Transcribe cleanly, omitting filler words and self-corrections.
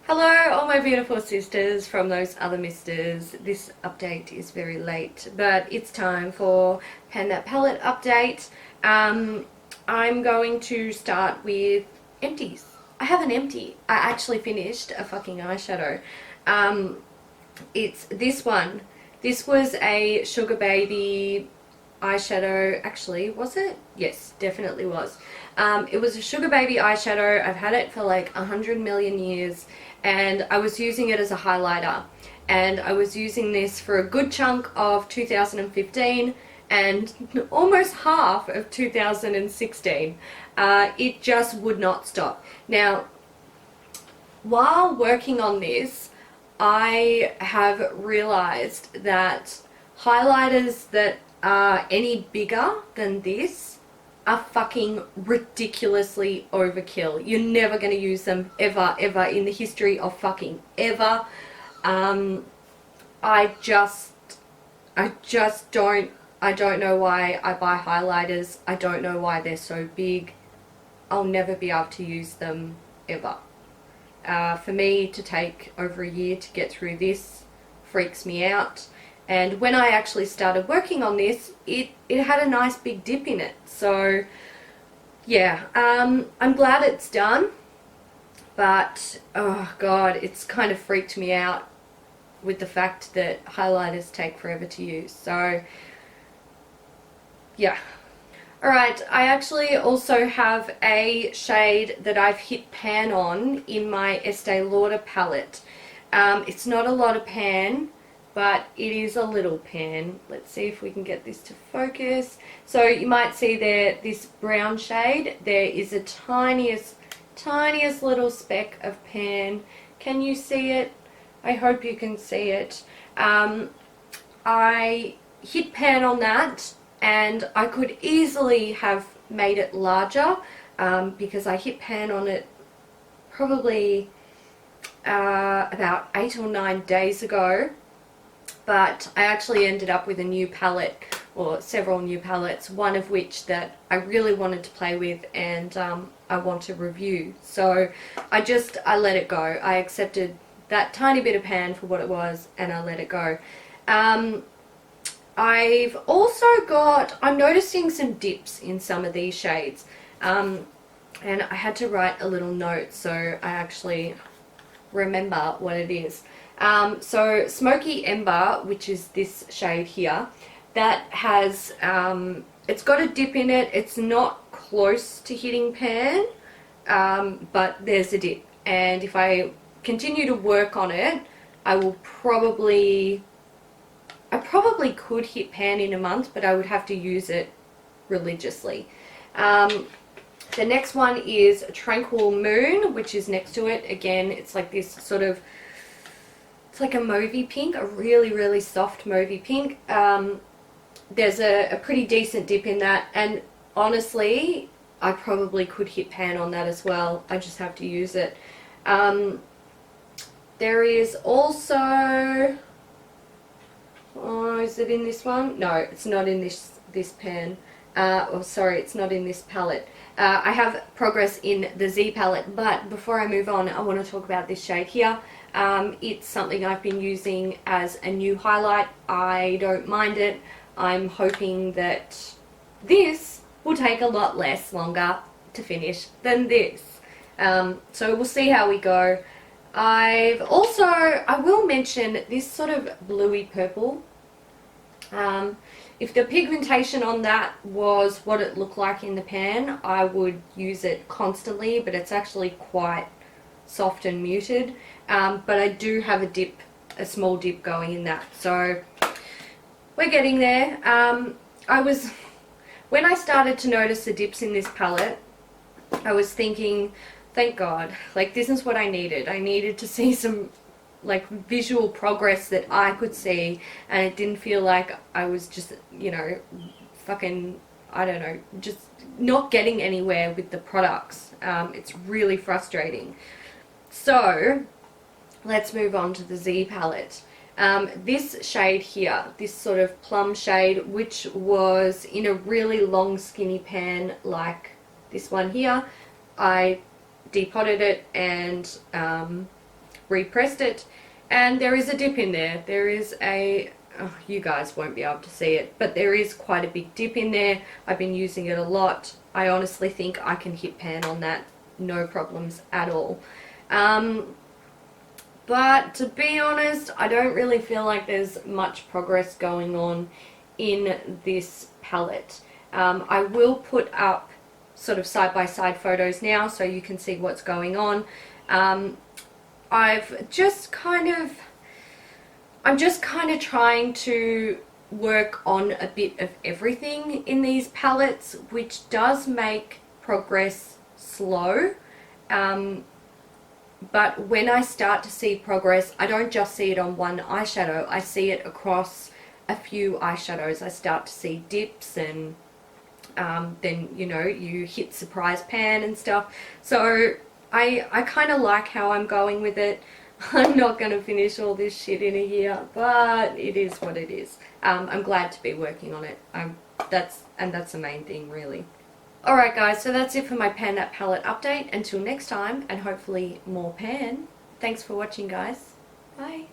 Hello, all my beautiful sisters from those other misters. This update is very late, but it's time for Pan That Palette update. I'm going to start with empties. I have an empty. I actually finished a fucking eyeshadow. It's this one. This was a Sugar Baby eyeshadow. Actually, was it? Yes, definitely was. It was a Sugar Baby eyeshadow. I've had it for like 100 million years, and I was using it as a highlighter, and I was using this for a good chunk of 2015 and almost half of 2016. It just would not stop. Now, while working on this, I have realized that highlighters that are any bigger than this are fucking ridiculously overkill. You're never going to use them ever in the history of fucking ever. I don't know why I buy highlighters. I don't know why they're so big. I'll never be able to use them ever. For me to take over a year to get through this freaks me out. And when I actually started working on this, it had a nice big dip in it. So yeah, I'm glad it's done, but oh god, it's kind of freaked me out with the fact that highlighters take forever to use. So yeah. Alright, I actually also have a shade that I've hit pan on in my Estee Lauder palette. It's not a lot of pan, but it is a little pan. Let's see if we can get this to focus. So you might see there this brown shade. There is a tiniest little speck of pan. Can you see it? I hope you can see it. I hit pan on that, and I could easily have made it larger because I hit pan on it probably about 8 or 9 days ago. But I actually ended up with a new palette, or several new palettes, one of which that I really wanted to play with and I want to review. So I let it go. I accepted that tiny bit of pan for what it was, and I let it go. I've also I'm noticing some dips in some of these shades, and I had to write a little note so I actually remember what it is. So Smoky Ember, which is this shade here, that has, it's got a dip in it. It's not close to hitting pan, but there's a dip. And if I continue to work on it, I probably could hit pan in a month, but I would have to use it religiously. The next one is Tranquil Moon, which is next to it. Again, it's like this sort of, it's like a mauvey pink, a really soft mauvey pink. There's a pretty decent dip in that, and honestly I probably could hit pan on that as well. I just have to use it. There is also, oh, is it in this one? No, it's not in this pan. Oh, sorry, it's not in this palette. I have progress in the Z palette, but before I move on, I want to talk about this shade here. It's something I've been using as a new highlight. I don't mind it. I'm hoping that this will take a lot longer to finish than this. So we'll see how we go. I will mention this sort of bluey purple. If the pigmentation on that was what it looked like in the pan, I would use it constantly, but it's actually quite soft and muted. But I do have a small dip going in that, so we're getting there. When I started to notice the dips in this palette, I was thinking, thank God, like this is what I needed. I needed to see some like visual progress that I could see, and it didn't feel like I was just, you know, fucking, I don't know, just not getting anywhere with the products. It's really frustrating. So let's move on to the Z palette. This shade here, this sort of plum shade, which was in a really long skinny pan like this one here, I depotted it and repressed it, and there is a dip in there. There is a, oh, you guys won't be able to see it, but there is quite a big dip in there. I've been using it a lot. I honestly think I can hit pan on that, no problems at all. But to be honest, I don't really feel like there's much progress going on in this palette. I will put up sort of side-by-side photos now so you can see what's going on. I'm just kind of trying to work on a bit of everything in these palettes, which does make progress slow. But when I start to see progress, I don't just see it on one eyeshadow, I see it across a few eyeshadows. I start to see dips, and then, you know, you hit surprise pan and stuff. So I kind of like how I'm going with it. I'm not going to finish all this shit in a year, but it is what it is. I'm glad to be working on it. That's the main thing, really. Alright guys, so that's it for my Pan That Palette update. Until next time, and hopefully more pan. Thanks for watching, guys. Bye.